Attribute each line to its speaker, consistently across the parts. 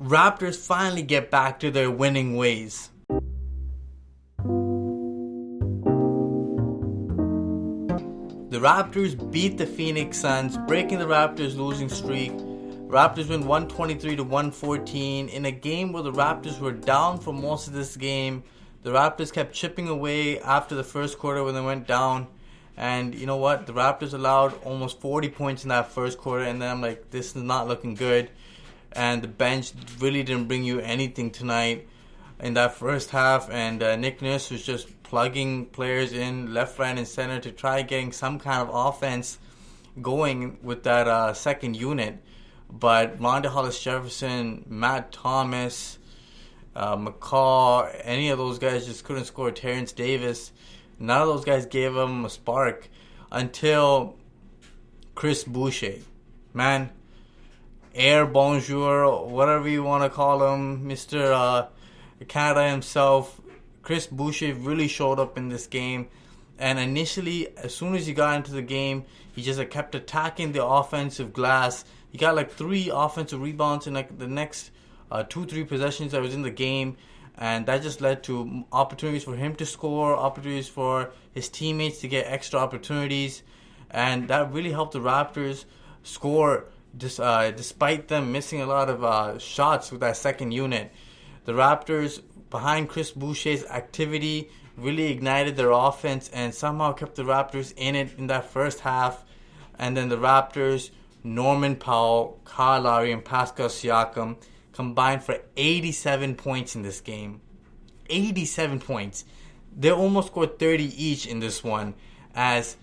Speaker 1: Raptors finally get back to their winning ways. The Raptors beat the Phoenix Suns, breaking the Raptors' losing streak. Raptors win 123 to 114 in a game where the Raptors were down for most of this game. The Raptors kept chipping away after the first quarter when they went down. And you know what? The Raptors allowed almost 40 points in that first quarter. And then I'm like, this is not looking good. And the bench really didn't bring you anything tonight in that first half. And Nick Nurse was just plugging players in left, right, and center to try getting some kind of offense going with that second unit. But Rondé Hollis-Jefferson, Matt Thomas, McCaw, any of those guys just couldn't score. Terrence Davis, none of those guys gave him a spark until Chris Boucher. Man, Air Bonjour, whatever you want to call him, Mr. Canada himself, Chris Boucher really showed up in this game. And initially, as soon as he got into the game, he just kept attacking the offensive glass. He got like 3 offensive rebounds in like the next 2-3 possessions that was in the game. And that just led to opportunities for him to score, opportunities for his teammates to get extra opportunities. And that really helped the Raptors score despite them missing a lot of shots with that second unit. The Raptors, behind Chris Boucher's activity, really ignited their offense and somehow kept the Raptors in it in that first half. And then the Raptors, Norman Powell, Kyle Lowry, and Pascal Siakam combined for 87 points in this game. 87 points. They almost scored 30 each in this one, as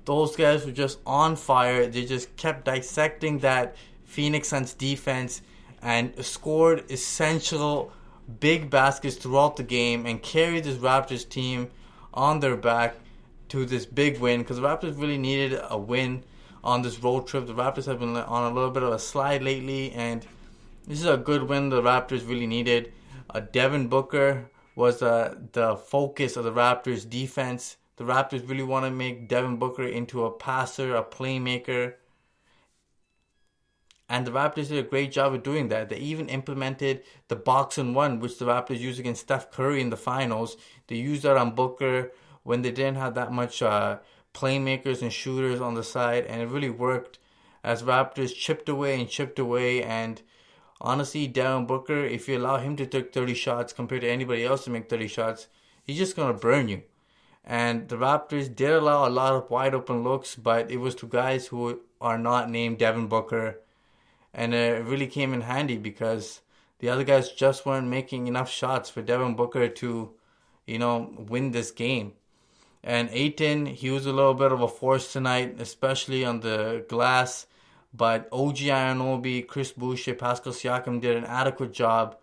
Speaker 1: those guys were just on fire. They just kept dissecting that Phoenix Suns defense and scored essential big baskets throughout the game and carried this Raptors team on their back to this big win, because the Raptors really needed a win on this road trip. The Raptors have been on a little bit of a slide lately, and this is a good win the Raptors really needed. Devin Booker was the focus of the Raptors defense. The Raptors really want to make Devin Booker into a passer, a playmaker. And the Raptors did a great job of doing that. They even implemented the box and one, which the Raptors used against Steph Curry in the finals. They used that on Booker when they didn't have that much playmakers and shooters on the side. And it really worked as Raptors chipped away. And honestly, Devin Booker, if you allow him to take 30 shots compared to anybody else to make 30 shots, he's just going to burn you. And the Raptors did allow a lot of wide open looks, but it was to guys who are not named Devin Booker. And it really came in handy because the other guys just weren't making enough shots for Devin Booker to, win this game. And Ayton, he was a little bit of a force tonight, especially on the glass. But OG Anunoby, Chris Boucher, Pascal Siakam did an adequate job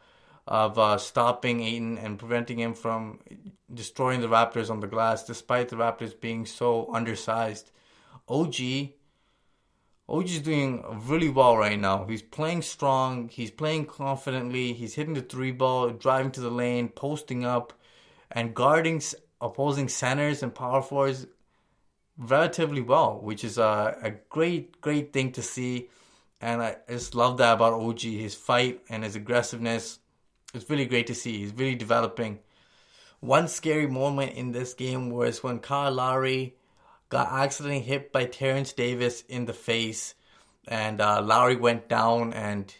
Speaker 1: of stopping Ayton and preventing him from destroying the Raptors on the glass, despite the Raptors being so undersized. OG's doing really well right now. He's playing strong. He's playing confidently. He's hitting the 3-ball, driving to the lane, posting up, and guarding opposing centers and power forwards relatively well, which is a great thing to see. And I just love that about OG, his fight and his aggressiveness. It's really great to see. He's really developing. One scary moment in this game was when Kyle Lowry got accidentally hit by Terrence Davis in the face, and Lowry went down and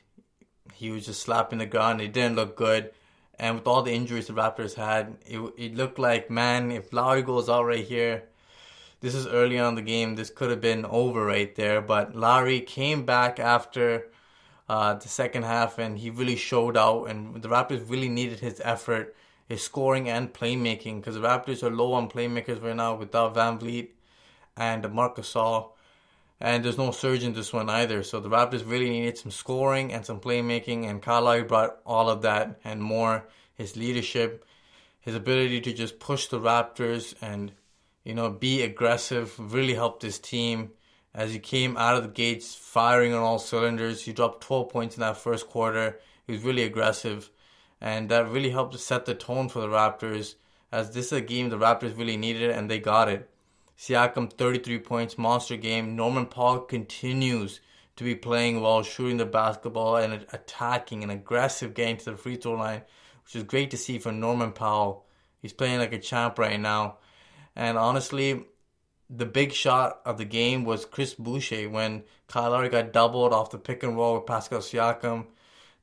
Speaker 1: he was just slapping the ground. It didn't look good. And with all the injuries the Raptors had, it looked like, man, if Lowry goes out right here, this is early on in the game, this could have been over right there. But Lowry came back after the second half, and he really showed out, and the Raptors really needed his effort, his scoring and playmaking, because the Raptors are low on playmakers right now without Van Vliet and Marc Gasol, and there's no surge in this one either. So the Raptors really needed some scoring and some playmaking, and Kyle Lowry brought all of that and more. His leadership, his ability to just push the Raptors and be aggressive really helped his team as he came out of the gates firing on all cylinders. He dropped 12 points in that first quarter. He was really aggressive, and that really helped to set the tone for the Raptors, as this is a game the Raptors really needed, and they got it. Siakam, 33 points, monster game. Norman Powell continues to be playing well, shooting the basketball, and attacking and aggressive getting to the free throw line, which is great to see from Norman Powell. He's playing like a champ right now. And honestly, the big shot of the game was Chris Boucher when Kyle Lowry got doubled off the pick and roll with Pascal Siakam.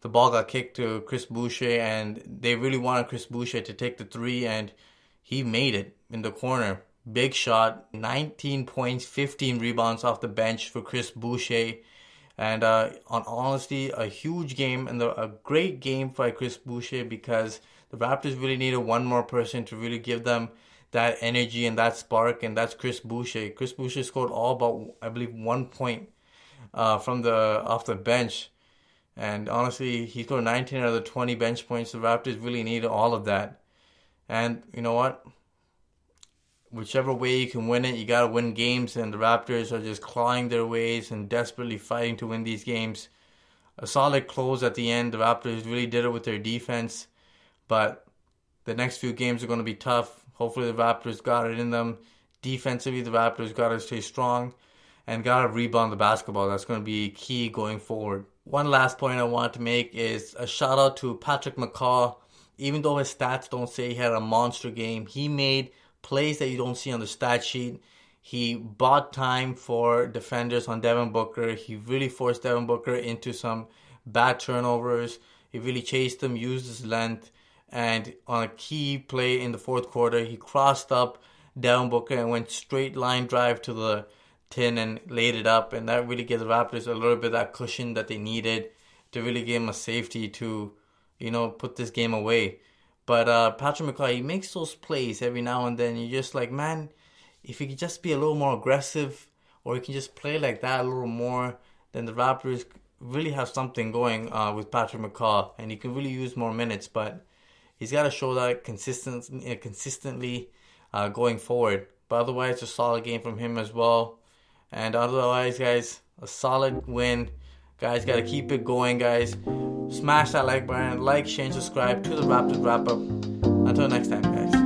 Speaker 1: The ball got kicked to Chris Boucher, and they really wanted Chris Boucher to take the three, and he made it in the corner. Big shot, 19 points, 15 rebounds off the bench for Chris Boucher. And honestly, a huge game and a great game for Chris Boucher, because the Raptors really needed one more person to really give them that energy and that spark, and that's Chris Boucher. Chris Boucher scored all but, I believe, 1 point from off the bench. And honestly, he scored 19 out of the 20 bench points. The Raptors really needed all of that. And you know what? Whichever way you can win it, you got to win games. And the Raptors are just clawing their ways and desperately fighting to win these games. A solid close at the end. The Raptors really did it with their defense. But the next few games are going to be tough. Hopefully the Raptors got it in them. Defensively, the Raptors got to stay strong and got to rebound the basketball. That's going to be key going forward. One last point I want to make is a shout out to Patrick McCaw. Even though his stats don't say he had a monster game, he made plays that you don't see on the stat sheet. He bought time for defenders on Devin Booker. He really forced Devin Booker into some bad turnovers. He really chased him, used his length, and on a key play in the fourth quarter, he crossed up Devin Booker and went straight line drive to the tin and laid it up, and that really gave the Raptors a little bit of that cushion that they needed to really give them a safety to, put this game away. But Patrick McCaw, he makes those plays every now and then. You're just like, man, if he could just be a little more aggressive, or he can just play like that a little more, then the Raptors really have something going with Patrick McCaw, and he can really use more minutes. But he's got to show that consistently going forward. But otherwise, a solid game from him as well. And otherwise, guys, a solid win. Guys, got to keep it going, guys. Smash that like button, like, share, and subscribe to the Raptors Wrap Up. Until next time, guys.